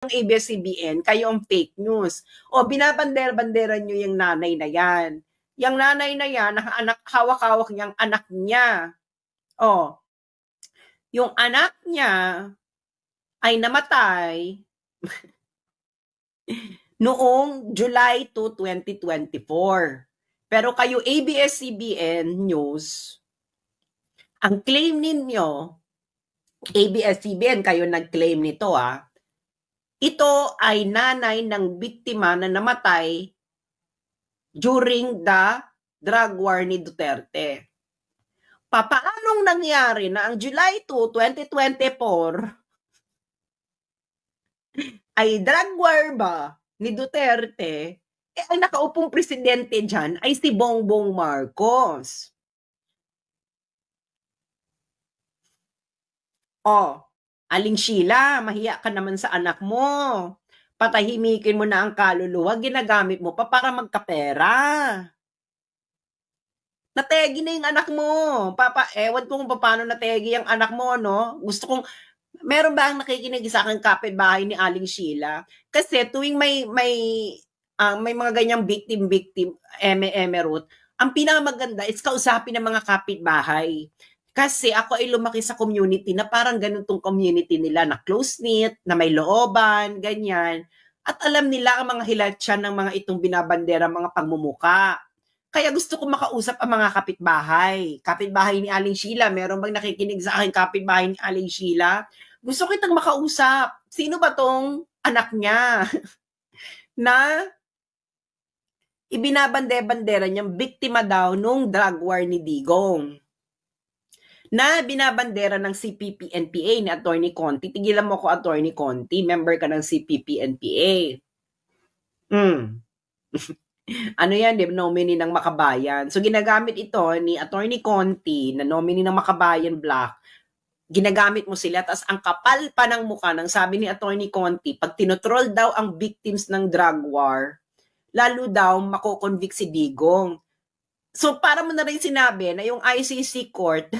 ABS-CBN, kayo ang fake news. O binabandera-bandera nyo yung nanay na yan. Yung nanay na yan, naka-anak, hawak-hawak niyang anak niya. O, yung anak niya ay namatay noong July 2, 2024. Pero kayo ABS-CBN News, ang claim ninyo, ABS-CBN, kayo nag-claim nito ito ay nanay ng biktima na namatay during the drug war ni Duterte. Paanong nangyari na ang July 2, 2024 ay drug war ba ni Duterte? Ang nakaupong presidente dyan ay si Bongbong Marcos. Aling Sheila, mahiya ka naman sa anak mo. Patahimikin mo na ang kaluluwa, ginagamit mo pa para magkapera. Nategi na yung anak mo. Ewan ko kung paano nategi yung anak mo, no? Gusto kong, meron ba ang nakikinig sa akin kapitbahay ni Aling Sheila? Kasi tuwing may mga ganyang victim, eme-root, ang pinakamaganda is kausapin ng mga kapitbahay. Kasi ako ay lumaki sa community na parang ganun tong community nila na close-knit, na may looban, ganyan. At alam nila ang mga hilatsyan ng mga itong binabandera, mga pagmumuka. Kaya gusto ko makausap ang mga kapitbahay. Kapitbahay ni Aling Sheila, meron bang nakikinig sa akin kapitbahay ni Aling Sheila? Gusto kitang makausap. Sino ba tong anak niya na ibinabandera niyang biktima daw nung drug war ni Digong? Na binabandera ng CPP-NPA ni Attorney Conti. Tigilan mo ko, Attorney Conti. Member ka ng CPP-NPA. Ano yan, nominee ng Makabayan. So, ginagamit ito ni Attorney Conti na nominee ng Makabayan Black. Ginagamit mo sila. Tapos, ang kapal pa ng mukha ng sabi ni Attorney Conti, pag tinotroll daw ang victims ng drug war, lalo daw makoconvict si Digong. So, para mo na rin sinabi na yung ICC court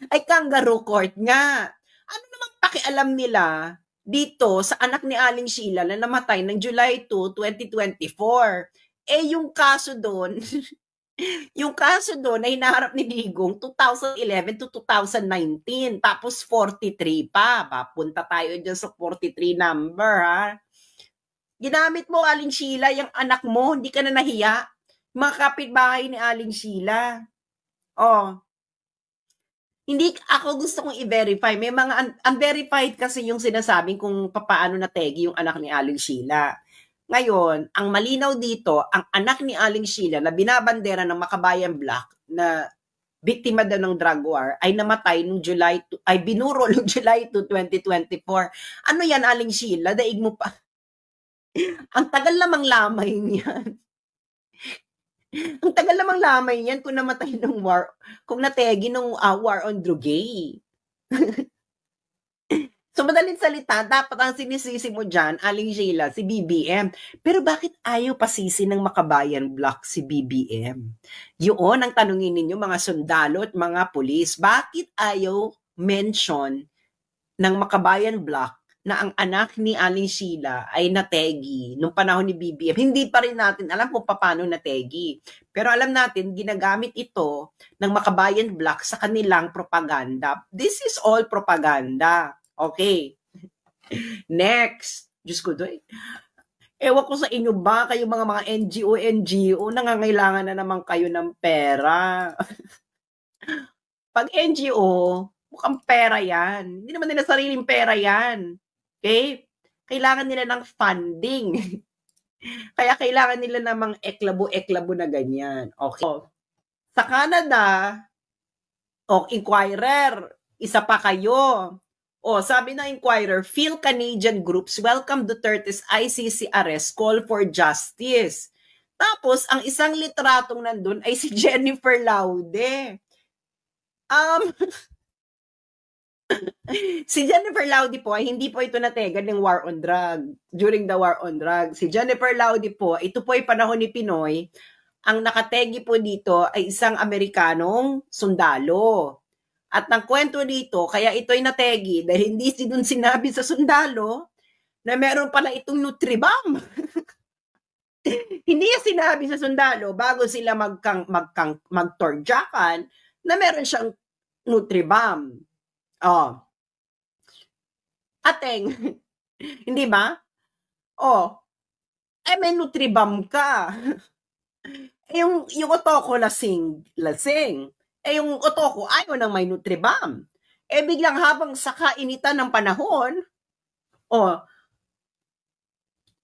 ay kangaroo court nga. Ano namang pakialam nila dito sa anak ni Aling Sheila na namatay ng July 2, 2024? Yung kaso doon, yung kaso doon ay hinaharap ni Digong 2011 to 2019. Tapos 43 pa. Papunta tayo dyan sa 43 number, Ginamit mo, Aling Sheila, yung anak mo, hindi ka na nahiya. Mga kapitbahay ni Aling Sheila. Hindi ako gusto kong i-verify. May mga unverified kasi yung sinasabing kung paano nategi yung anak ni Aling Sheila. Ngayon, ang malinaw dito, ang anak ni Aling Sheila na binabandera ng Makabayan Black na biktima daw ng drug war ay namatay nung binuro nung July 2, 2024. Ano yan, Aling Sheila? Daig mo pa. Ang tagal namang lamay niyan. Ang tagal namang lamay niyan kung namatay ng war, kung nategi ng war on drugay. So, madaling salita, dapat ang sinisisi mo dyan, Aling Sheila, si BBM. Pero bakit ayaw pasisi ng Makabayan Black si BBM? Yun ang tanungin ninyo, mga sundalo at mga pulis. Bakit ayaw mention ng Makabayan Black na ang anak ni Aling Sheila ay nategi nung panahon ni BBM? Hindi pa rin natin alam kung paano nategi. Pero alam natin, ginagamit ito ng Makabayan Black sa kanilang propaganda. This is all propaganda. Okay. Next. Diyos ko doon. Ewan ko sa inyo ba, kayo mga NGO, nangangailangan na naman kayo ng pera. Pag NGO, mukhang pera yan. Hindi naman nila sariling pera yan. Okay? Kailangan nila ng funding. Kaya kailangan nila namang eklabo na ganyan. Okay. Sa Canada, Inquirer, isa pa kayo. Sabi ng Inquirer, Phil-Canadian groups welcome Duterte's ICC arrest, call for justice. Tapos, ang isang litratong nandun ay si Jennifer Laude. Si Jennifer Laude po ay hindi po ito nategan ng war on drug, during the war on drug. Si Jennifer Laude po, ito po ay panahon ni Pinoy, ang nakategi po dito ay isang Amerikanong sundalo. At ang kwento dito, kaya ito'y nategi dahil hindi dun sinabi sa sundalo na meron pala itong Nutribam. Hindi niya sinabi sa sundalo bago sila magtorjakan na meron siyang Nutribam. Oh. Ateng, hindi ba? Oh, may Nutribam ka. yung otoko lasing. Yung otoko ayaw nang may Nutribam. Biglang habang sa kainitan ng panahon,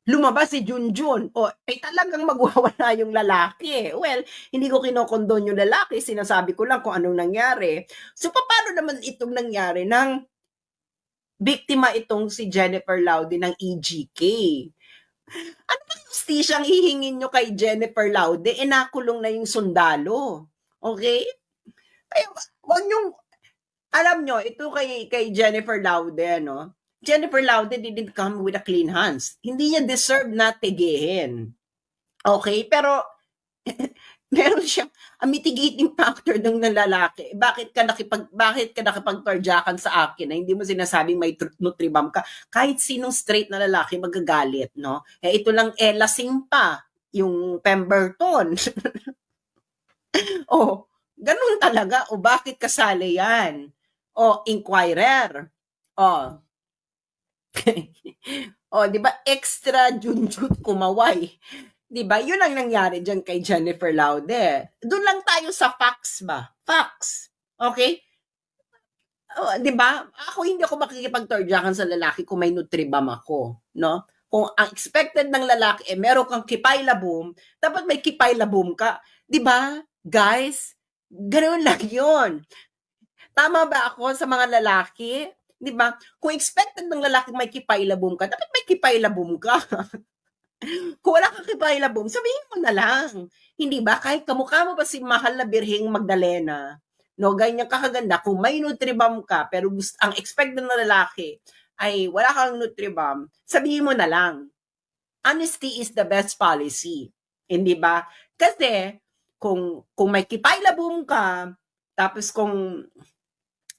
lumabas si Junjun. Talagang magwawala yung lalaki. Well, hindi ko kinokondon yung lalaki. Sinasabi ko lang kung anong nangyari. So, paano naman itong nangyari ng biktima itong si Jennifer Laude ng EGK? Ano ba justisyang hihingin nyo kay Jennifer Laude? Nakulong na yung sundalo. Okay? Ay, wag nyong, alam nyo, ito kay Jennifer Laude, no? Jennifer Laude didn't come with a clean hands. Hindi niya deserve na tigihin. Okay? Pero, meron siyang mitigating factor ng lalaki. Bakit ka nakipagtorjakan sa akin na hindi mo sinasabing may Nutribam ka? Kahit sinong straight na lalaki magagalit, no? Ito lang lasing pa, yung Pemberton. Ganun talaga. Bakit kasali yan? Inquirer. Di ba? Extra Junjun kumaway. Di ba? Yun ang nangyari dyan kay Jennifer Laude. Doon lang tayo sa facts ba? Facts. Okay? Di ba? Hindi ako makikipagtorjakan sa lalaki kung may Nutribam ako. No? Kung ang expected ng lalaki, meron kang kipay labum, dapat may kipay labum ka. Di ba? Guys, ganoon lang yun. Tama ba ako sa mga lalaki? Di ba? Kung expected ng lalaki may kipay labum ka, dapat may kipay labum ka. Kung wala kang kipay labum, sabihin mo na lang. Hindi ba? Kahit kamukha mo pa si mahal na Birhing Magdalena, no, ganyan kakaganda, kung may Nutribam ka, pero ang expected ng lalaki ay wala kang Nutribam, sabihin mo na lang. Honesty is the best policy. Hindi ba? Kasi, kung may kipay labum ka, tapos kung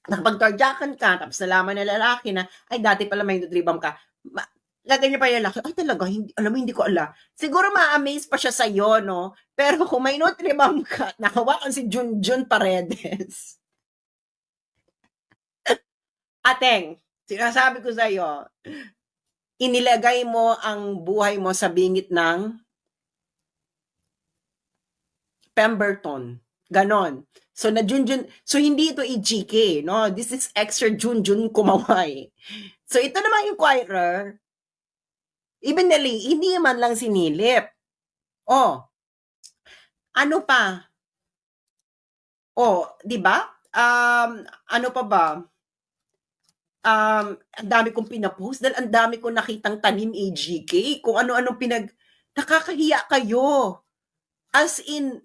nakapagtorjakan ka, tapos nalaman ng lalaki na, ay, dati pala may Nutribam ka, gaganyan pa yung lalaki, ay talaga, hindi ko alam. Siguro ma-amaze pa siya sa'yo, no? Pero kung may Nutribam ka, nakawakan si Junjun Paredes. Ateng, sinasabi ko sa'yo, inilagay mo ang buhay mo sa bingit ng Pemberton. Ganon. So, hindi ito EGK, no? This is extra Junjun kumaway. So, ito naman yung inquirer, ibinali, hindi man lang sinilip. Ano pa? Di ba? Ano pa ba? Ang dami kong pinapost dahil ang dami kong nakitang tanim EGK, kung ano-anong nakakahiya kayo. As in,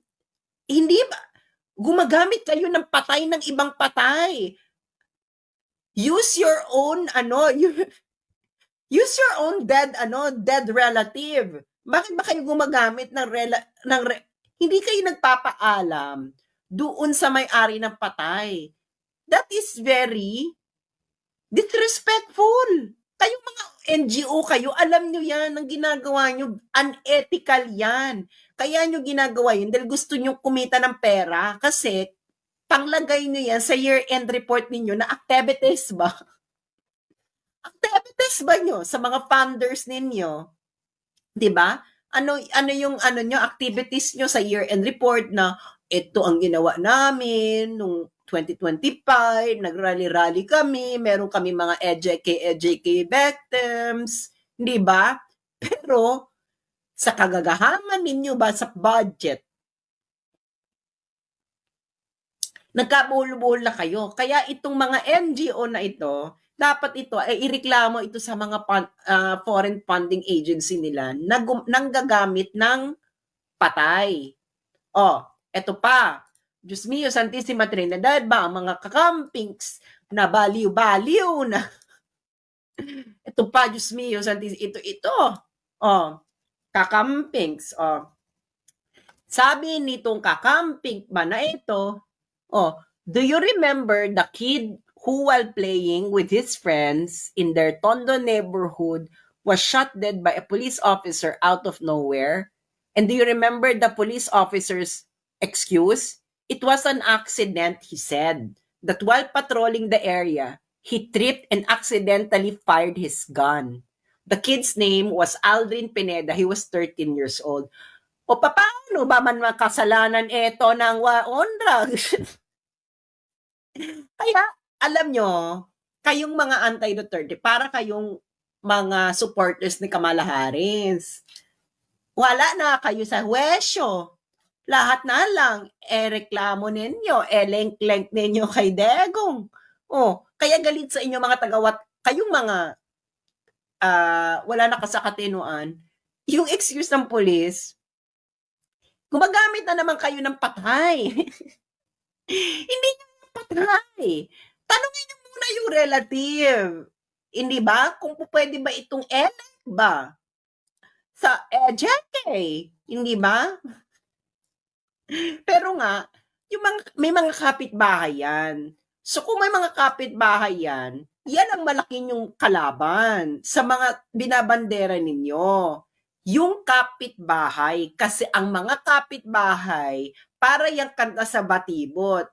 hindi ba, gumagamit kayo ng patay ng ibang patay. Use your own, use your own dead relative. Bakit ba kayo gumagamit ng hindi kayo nagpapaalam doon sa may-ari ng patay? That is very disrespectful. Kayong mga NGO kayo, alam nyo yan, ang ginagawa nyo, unethical yan. Kaya nyo ginagawa yun dahil gusto nyo kumita ng pera kasi panglagay nyo yan sa year-end report ninyo na activities ba? Activities ba nyo sa mga funders ninyo? Diba? Ano yung nyo, activities nyo sa year-end report na ito ang ginawa namin nung 2025, nagrally-rally kami, meron kami mga EJK victims, di ba? Pero, sa kagagahaman ninyo ba sa budget, nagkabuhol-buhol na kayo. Kaya itong mga NGO na ito, dapat ito ay ireklamo ito sa mga foreign funding agency nila nang gagamit ng patay. Eto pa. Diyos mio, Santissima Trinidad ba, ang mga kakampings na baliw-baliw na. Ito pa, Diyos mio, Santissima, ito. Kakampings. Sabi nitong kakamping ba na ito, do you remember the kid who while playing with his friends in their Tondo neighborhood was shot dead by a police officer out of nowhere. And do you remember the police officer's excuse? It was an accident, he said, that while patrolling the area, he tripped and accidentally fired his gun. The kid's name was Aldrin Pineda. He was 13 years old. O paano ba man makasalanan ito ng on drugs? Kaya, alam nyo, kayong mga anti-Duterte, para kayong mga supporters ni Kamala Harris. Wala na kayo sa huwesyo. Lahat na lang, reklamo ninyo, lengk-lengk ninyo kay Degong. Kaya galit sa inyo mga tagawat, kayong mga wala na kasakatinuan, yung excuse ng police, gumagamit na naman kayo ng patay. Hindi nyo patay. Tanungin nyo muna yung relative. Hindi ba? Kung pwede ba itong elect ba? Sa JK. Hindi ba? Pero nga, may mga kapitbahay yan. So kung may mga kapitbahay yan, yan ang malaki yung kalaban sa mga binabandera ninyo. Yung kapitbahay, kasi ang mga kapitbahay, para yung kanta sa batibot.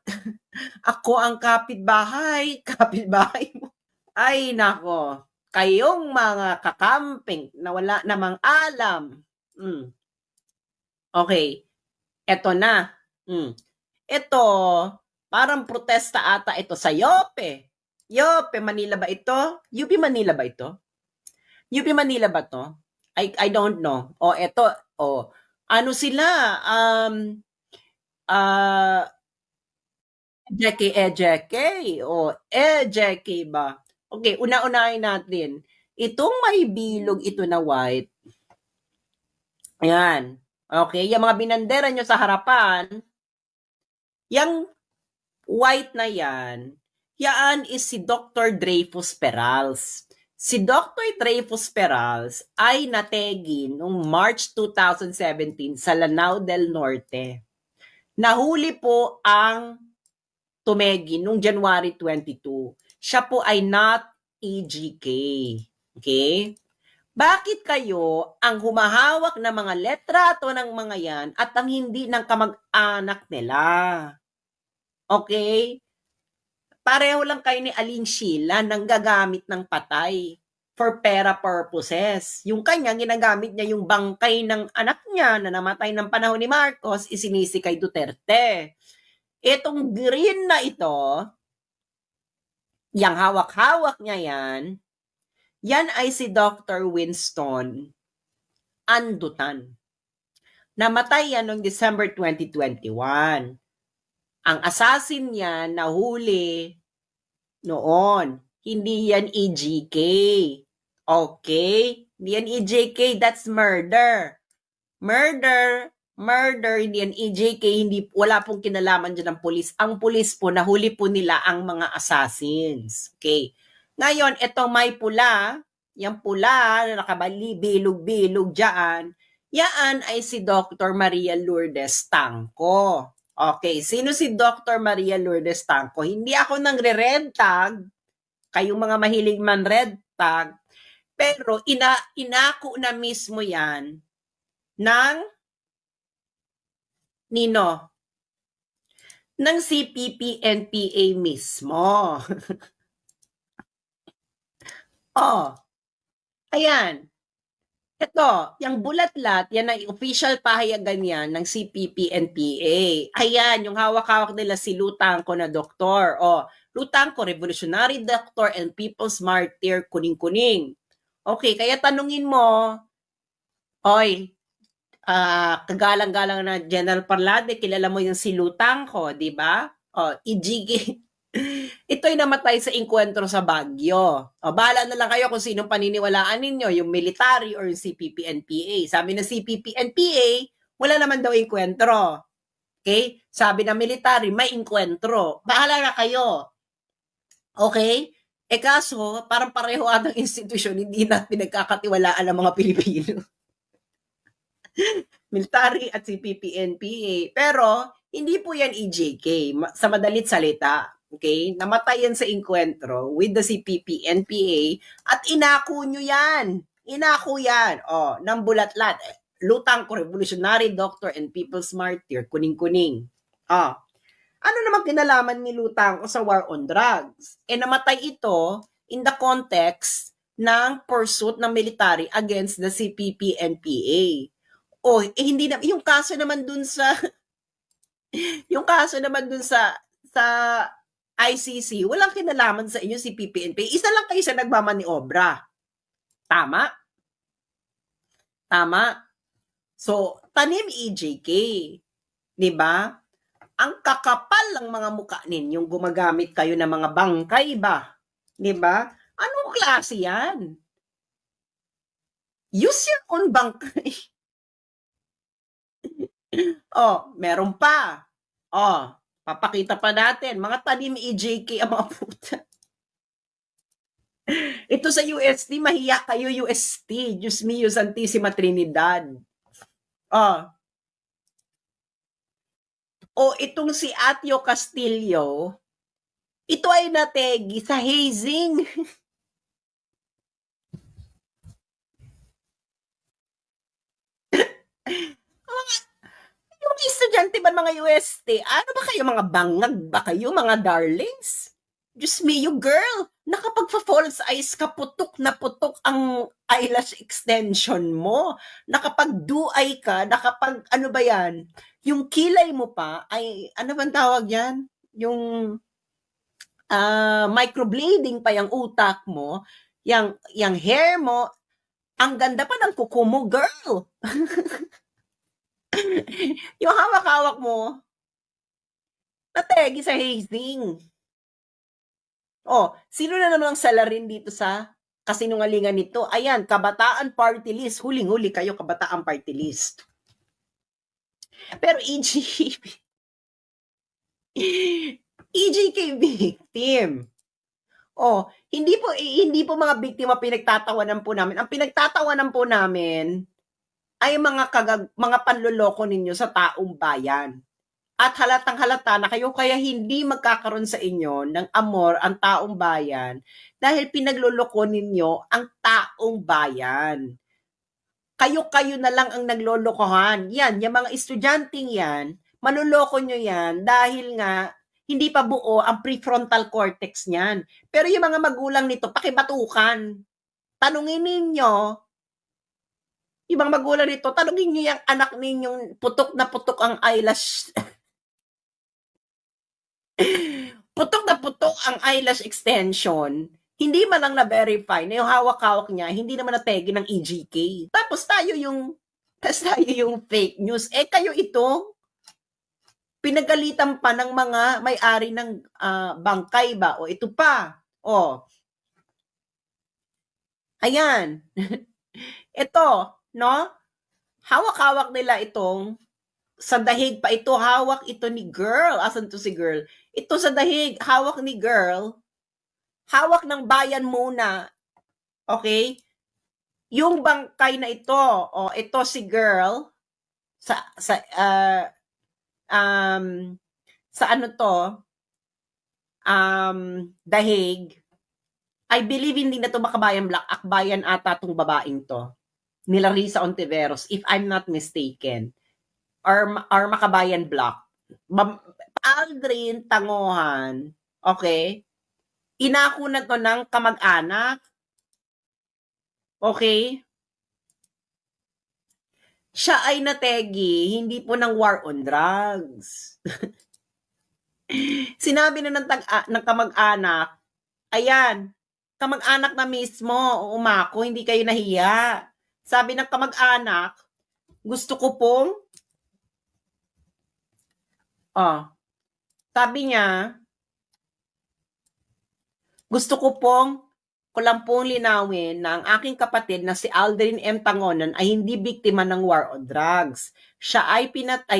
Ako ang kapitbahay, kapitbahay mo. Ay nako, kayong mga kakamping na wala namang alam. Okay, eto na. Ito, parang protesta ata ito sa Yope. Yope, Manila ba ito? UP Manila ba ito? UP Manila ba to? I don't know. Ito, ano sila? EJK ba? Okay, una-unahin natin. Itong may bilog ito na white. Ayan. Okay, yung mga binandera nyo sa harapan, yung white na yan is si Dr. Dreyfus Perals. Si Dr. Dreyfus Perals ay nategi noong March 2017 sa Lanao del Norte. Nahuli po ang tumegi noong January 22. Siya po ay not EJK. Okay? Bakit kayo ang humahawak ng mga letrato ng mga yan at ang hindi ng kamag-anak nila? Okay? Pareho lang kayo ni Aling Sheila nang gagamit ng patay for pera purposes. Yung kanya, ginagamit niya yung bangkay ng anak niya na namatay ng panahon ni Marcos, isinisi kay Duterte. Itong green na ito, yung hawak-hawak niya yan ay si Dr. Winston Andutan. Namatay yan noong December 2021. Ang assassin niya nahuli noon. Hindi yan EJK. Okay? Hindi yan EJK. That's murder. Murder, hindi yan EJK. Wala pong kinalaman dyan ng pulis. Ang pulis po, nahuli po nila ang mga assassins. Okay? Ngayon, itong may pula, yung pula na nakabali, bilog-bilog dyan, yan ay si Dr. Maria Lourdes Tangco. Okay, sino si Dr. Maria Lourdes Tangco? Hindi ako nang red tag, kayong mga mahilig man red tag, pero inako na mismo yan ng nino? Ng CPP-NPA mismo. Ayan. Ito, yung bulatlat, yan ay official pahayagan yan ng CPP-NPA. Ayan, yung hawak-hawak nila si Lutangco na doktor. Lutangco, revolutionary doctor and people's martyr, kuning-kuning. Okay, kaya tanungin mo, kagalang-galang na General Parlade, kilala mo yung si Lutangco, di ba? EJK. Ito'y namatay sa inkwentro sa Baguio. Bahala na lang kayo kung sinong paniniwalaan ninyo, yung military or yung CPP-NPA. Sabi ng CPP-NPA, wala naman daw inkwentro. Okay? Sabi ng military, may inkwentro. Bahala na kayo. Okay? Kaso, parang pareho atang institusyon, hindi na pinagkakatiwalaan ng mga Pilipino. Military at CPP-NPA. Pero, hindi po yan EJK. Sa madalit salita. Okay? Namatay yan sa inkwentro with the CPP-NPA at inako nyo yan. Inako yan. Ng bulatlat. Lutang ko, revolutionary doctor and people's martyr. Kuning-kuning. Ano naman kinalaman ni Lutang sa war on drugs? Namatay ito in the context ng pursuit ng military against the CPP-NPA. Hindi na, yung kaso naman dun sa sa ICC, walang kinalaman sa inyo si PPNP. Isa lang kayo sa nagmamaniobra. Tama? So, tanim EJK. Diba? Ang kakapal ng mga mukha ninyong gumagamit kayo ng mga bangkay ba? Diba? Anong klase yan? Use your own bangkay. Meron pa. Papakita pa natin. Mga tanim EJK ang mga puta. Ito sa UST, mahiya kayo UST. Diyos mio, Santissima Trinidad. Itong si Atio Castillo, ito ay nategi sa hazing. Yung estudyante ba mga UST, ano ba kayo, mga bangag ba kayo, mga darlings? Diyos mio, girl, nakapagpa-false eyes ka, putok na putok ang eyelash extension mo. Nakapag-do-eye ka, ano ba yan? Yung kilay mo pa, ay, ano bang tawag yan? Yung microblading pa yung utak mo, yung hair mo, ang ganda pa ng kuko mo, girl. Yung hawak-hawak mo, nategi sa hazing. Sino na naman ang salarin dito sa kasinungalingan nito? Ayan, Kabataan Party List. Huling-huli kayo, Kabataan Party List. Pero EJK victim. Hindi po mga biktima pinagtatawanan po namin. Ang pinagtatawanan po namin ay mga panloloko ninyo sa taong bayan. At halatang halata na kayo kaya hindi magkakaroon sa inyo ng amor ang taong bayan dahil pinagloloko ninyo ang taong bayan. Kayo na lang ang naglolokohan. Yan, yung mga estudyanteng yan, manloloko nyo yan dahil nga hindi pa buo ang prefrontal cortex niyan. Pero yung mga magulang nito, pakibatukan. Tanungin ninyo, yung mga magulang nito, tanungin nyo yung anak ninyong putok na putok ang eyelash. Putok na putok ang eyelash extension, hindi man lang na-verify na yung hawak-hawak niya, hindi naman nategi ng EJK. Tapos tayo yung fake news. Kayo ito, pinagalitan pa ng mga may-ari ng bangkay ba? Ito pa. Ayan. Ito, no? Hawak-hawak nila itong sa dahig pa ito, hawak ito ni girl. Asan to si girl? Ito sa dahig, hawak ni girl. Hawak ng bayan muna. Okay? Yung bangkay na ito, ito si girl sa ano to? Dahig. I believe hindi na to Makabayan Black, Akbayan ata tong babaeng to. Nila Risa Ontiveros, if I'm not mistaken. Or Makabayan Block. Aldrin Tangohan, okay? Inako na to ng kamag-anak. Okay? Siya ay nategi, hindi po ng war on drugs. Sinabi na ng kamag-anak, ayan, kamag-anak na mismo, umako, hindi kayo nahiya. Sabi ng kamag-anak, gusto ko pong sabi niya, gusto ko lang pong linawin na ang aking kapatid na si Aldrin M. Tangonan ay hindi biktima ng war on drugs. Siya ay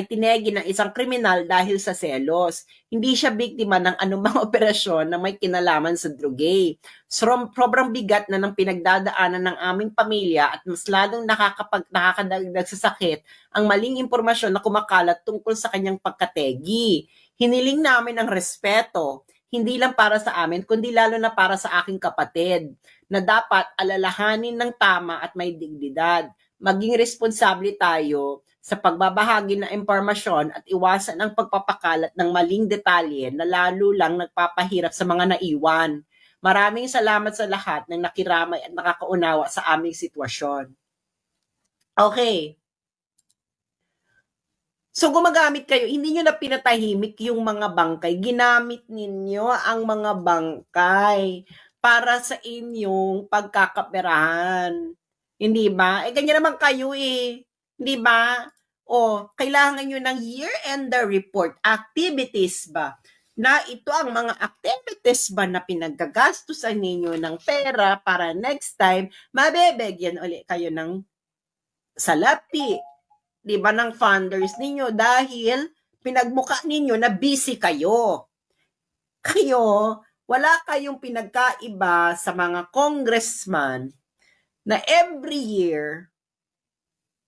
tinegi ng isang kriminal dahil sa selos. Hindi siya biktima ng anumang operasyon na may kinalaman sa drugay. Sobrang bigat na ng pinagdadaanan ng aming pamilya at mas lalong nakakadagdag sa sakit ang maling impormasyon na kumakalat tungkol sa kanyang pagkategi. Hiniling namin ang respeto, hindi lang para sa amin, kundi lalo na para sa aking kapatid, na dapat alalahanin ng tama at may dignidad. Maging responsable tayo sa pagbabahagi ng impormasyon at iwasan ang pagpapakalat ng maling detalye na lalo lang nagpapahirap sa mga naiwan. Maraming salamat sa lahat ng nakiramay at nakakaunawa sa aming sitwasyon. Okay. So gumagamit kayo, hindi nyo na pinatahimik yung mga bangkay. Ginamit ninyo ang mga bangkay para sa inyong pagkakaperahan. Hindi ba? Ganyan naman kayo Hindi ba? Kailangan nyo ng year-end report. Activities ba? Na ito ang mga activities ba na pinagagastusan ninyo ng pera para next time, mabebigyan ulit kayo ng salapi. Di ba, ng funders ninyo dahil pinagmuka ninyo na busy kayo. Wala kayong pinagkaiba sa mga congressman na every year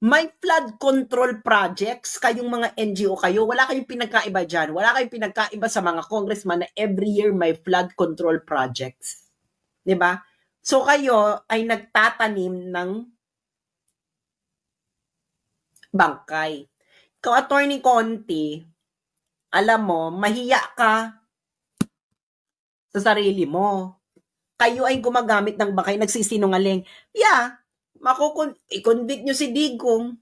may flood control projects, kayong mga NGO kayo, wala kayong pinagkaiba dyan. Wala kayong pinagkaiba sa mga congressman na every year may flood control projects. Di ba? So kayo ay nagtatanim ng bangkay. Ikaw, Attorney Conti, alam mo, mahiya ka sa sarili mo. Kayo ay gumagamit ng bangkay, nagsisinungaling. Yeah, i-convict nyo si Digong.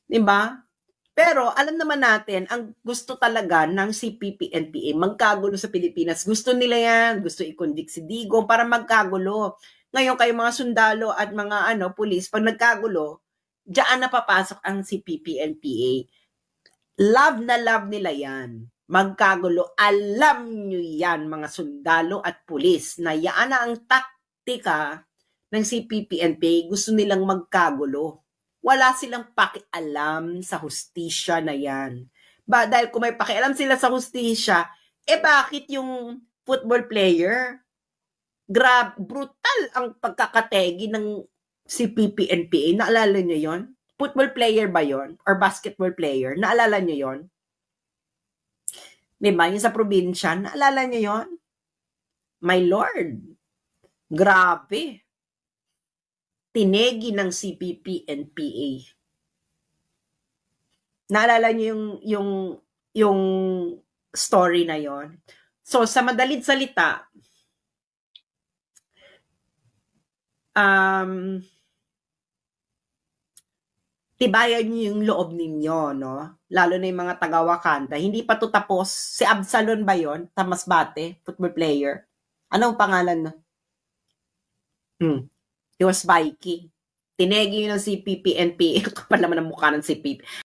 Diba? Pero alam naman natin, ang gusto talaga ng CPP-NPA, magkagulo sa Pilipinas. Gusto nila yan, gusto i-convict si Digong para magkagulo. Ngayon kayo mga sundalo at mga pulis, pag nagkagulo, diyan na papasok ang CPP-NPA. Love na love nila yan. Magkagulo. Alam nyo yan, mga sundalo at pulis, na yan na ang taktika ng CPP-NPA. Gusto nilang magkagulo. Wala silang pakialam sa hustisya na yan. Dahil kung may pakialam sila sa hustisya, bakit yung football player, brutal ang pagkakategi ng CPP-NPA? Naalala nyo yon? Football player ba yon? Or basketball player? Naalala nyo yon? Diba? Yung sa probinsya, naalala nyo yon? My Lord, grabe. Tinegi ng CPP-NPA. Naalala nyo yung story na yon? So, sa madaling salita, tibayan nyo yung loob ninyo, no? Lalo na yung mga taga-Wakanda. Hindi pa to tapos. Si Absalon ba yon? Tamasbate, football player. Anong pangalan na? He was Viking. Tinegi yun ng CPP-NPA. Kapal naman ang mukha ng CPP.